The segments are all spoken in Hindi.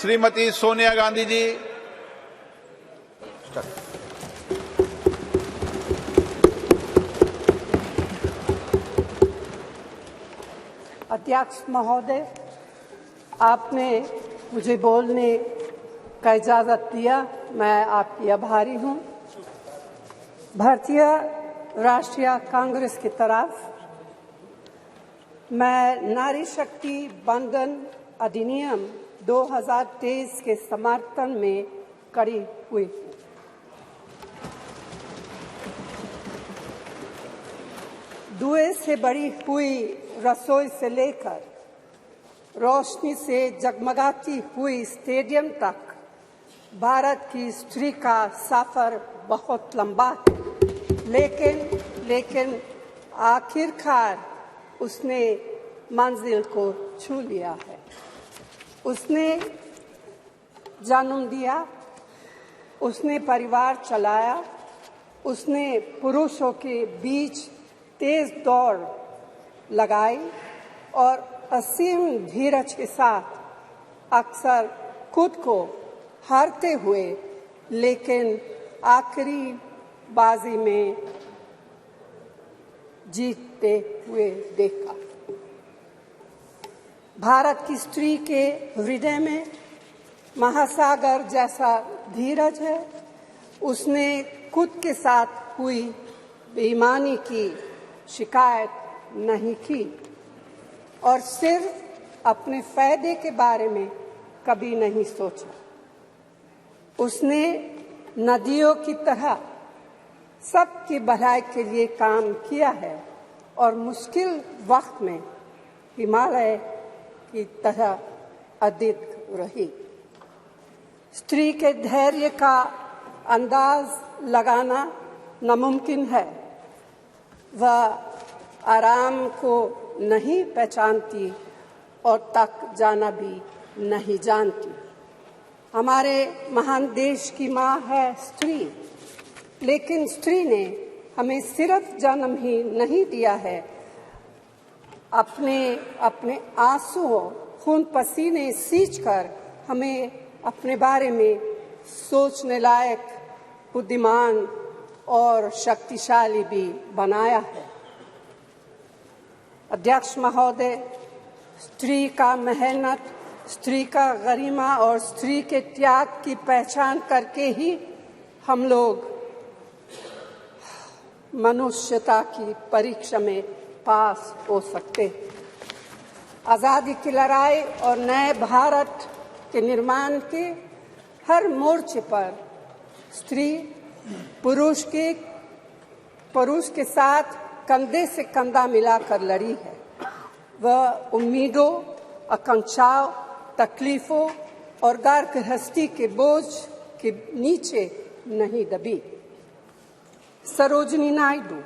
श्रीमती सोनिया गांधी जी। अध्यक्ष महोदय, आपने मुझे बोलने का इजाज़त दिया, मैं आपकी आभारी हूँ। भारतीय राष्ट्रीय कांग्रेस की तरफ मैं नारी शक्ति बंधन अधिनियम 2023 के समर्थन में खड़ी हुई हूँ। धुएं से भरी हुई रसोई से लेकर रोशनी से जगमगाती हुई स्टेडियम तक भारत की स्त्री का सफर बहुत लंबा है, लेकिन आखिरकार उसने मंजिल को छू लिया है। उसने जन्म दिया, उसने परिवार चलाया, उसने पुरुषों के बीच तेज दौड़ लगाई और असीम धीरज के साथ अक्सर खुद को हारते हुए लेकिन आखिरी बाजी में जीतते हुए देखा। भारत की स्त्री के हृदय में महासागर जैसा धीरज है। उसने खुद के साथ हुई बेईमानी की शिकायत नहीं की और सिर्फ अपने फायदे के बारे में कभी नहीं सोचा। उसने नदियों की तरह सबकी भलाई के लिए काम किया है और मुश्किल वक्त में हिमालय की तरह अडिग रही। स्त्री के धैर्य का अंदाज लगाना नामुमकिन है। वह आराम को नहीं पहचानती और तक जाना भी नहीं जानती। हमारे महान देश की माँ है स्त्री, लेकिन स्त्री ने हमें सिर्फ जन्म ही नहीं दिया है, अपने आंसुओं खून पसीने सींचकर हमें अपने बारे में सोचने लायक, बुद्धिमान और शक्तिशाली भी बनाया है। अध्यक्ष महोदय, स्त्री का मेहनत, स्त्री का गरिमा और स्त्री के त्याग की पहचान करके ही हम लोग मनुष्यता की परीक्षा में पास हो सकते। आज़ादी की लड़ाई और नए भारत के निर्माण के हर मोर्चे पर स्त्री पुरुष के साथ कंधे से कंधा मिलाकर लड़ी है। वह उम्मीदों, आकांक्षाओं, तकलीफों और घर गृहस्थी के बोझ के नीचे नहीं दबी। सरोजिनी नायडू,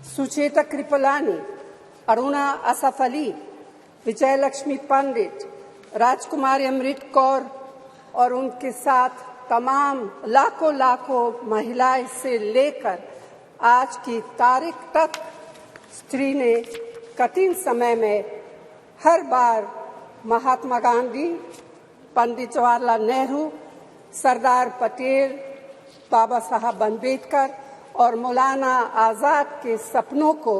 सुचेता कृपलानी, अरुणा असफ अली, विजयलक्ष्मी पंडित, राजकुमारी अमृत कौर और उनके साथ तमाम लाखों महिलाएं से लेकर आज की तारीख तक स्त्री ने कठिन समय में हर बार महात्मा गांधी, पंडित जवाहरलाल नेहरू, सरदार पटेल, बाबा साहब अम्बेडकर और मौलाना आज़ाद के सपनों को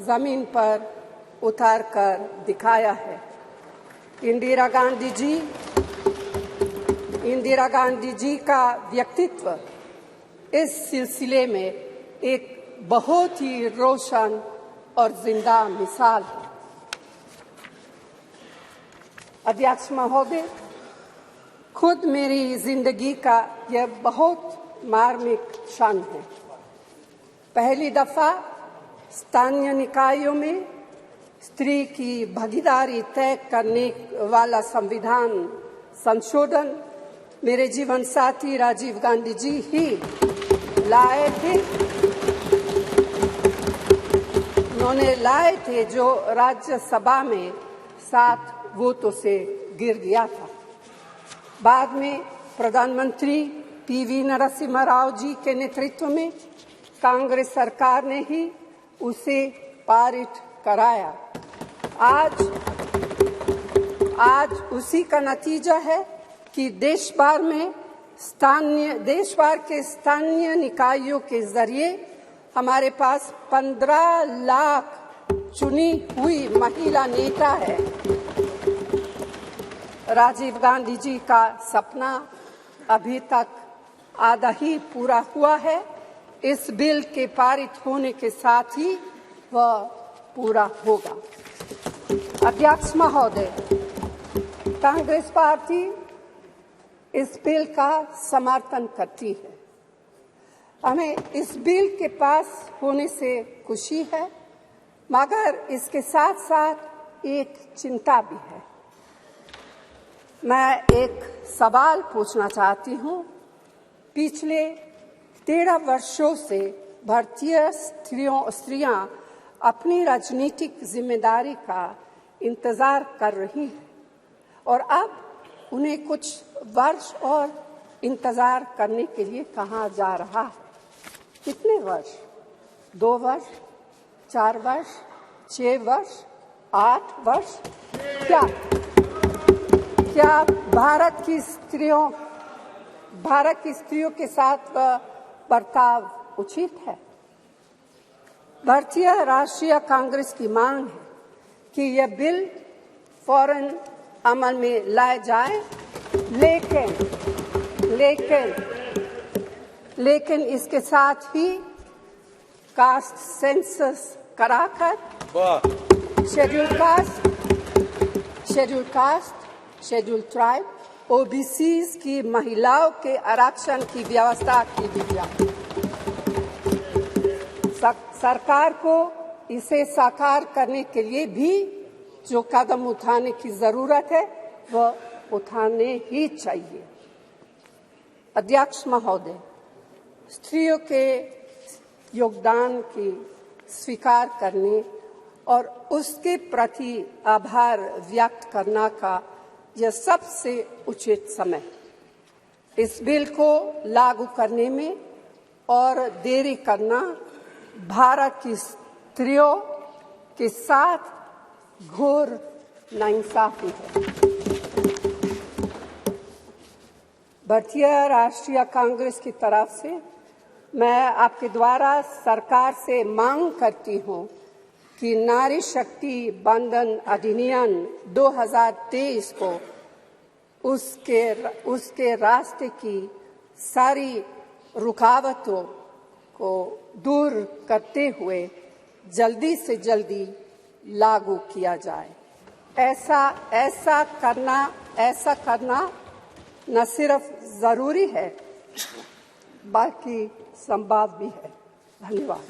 जमीन पर उतार कर दिखाया है। इंदिरा गांधी जी का व्यक्तित्व इस सिलसिले में एक बहुत ही रोशन और जिंदा मिसाल है। अध्यक्ष महोदय, खुद मेरी जिंदगी का यह बहुत मार्मिक क्षण है। पहली दफा स्थानीय निकायों में स्त्री की भागीदारी तय करने वाला संविधान संशोधन मेरे जीवन साथी राजीव गांधी जी ही लाए थे। उन्होंने लाए थे जो राज्यसभा में 7 वोटों से गिर गया था। बाद में प्रधानमंत्री पीवी नरसिम्हा राव जी के नेतृत्व में कांग्रेस सरकार ने ही उसे पारित कराया। आज आज उसी का नतीजा है कि देश भर के स्थानीय निकायों के जरिए हमारे पास 15 लाख चुनी हुई महिला नेता है। राजीव गांधी जी का सपना अभी तक आधा ही पूरा हुआ है। इस बिल के पारित होने के साथ ही वह पूरा होगा। अध्यक्ष महोदय, कांग्रेस पार्टी इस बिल का समर्थन करती है। हमें इस बिल के पास होने से खुशी है, मगर इसके साथ साथ एक चिंता भी है। मैं एक सवाल पूछना चाहती हूँ। पिछले 13 वर्षों से भारतीय स्त्रियां अपनी राजनीतिक जिम्मेदारी का इंतजार कर रही हैं और अब उन्हें कुछ वर्ष और इंतजार करने के लिए कहा जा रहा है। कितने वर्ष? 2 वर्ष, 4 वर्ष, 6 वर्ष, 8 वर्ष? क्या भारत की स्त्रियों के साथ बर्ताव उचित है? भारतीय राष्ट्रीय कांग्रेस की मांग है कि यह बिल फौरन अमल में लाया जाए, लेकिन इसके साथ ही कास्ट सेंसस कराकर schedule caste, schedule tribe, OBCs की महिलाओं के आरक्षण की व्यवस्था की गई। सरकार को इसे साकार करने के लिए भी जो कदम उठाने की जरूरत है वह उठाने ही चाहिए। अध्यक्ष महोदय, स्त्रियों के योगदान की स्वीकार करने और उसके प्रति आभार व्यक्त करना का यह सबसे उचित समय। इस बिल को लागू करने में और देरी करना भारत की स्त्रियों के साथ घोर नाइंसाफी है। भारतीय राष्ट्रीय कांग्रेस की तरफ से मैं आपके द्वारा सरकार से मांग करती हूं कि नारी शक्ति बंधन अधिनियम 2023 को उसके रास्ते की सारी रुकावटों को दूर करते हुए जल्दी से जल्दी लागू किया जाए। ऐसा करना न सिर्फ जरूरी है बल्कि संभव भी है। धन्यवाद।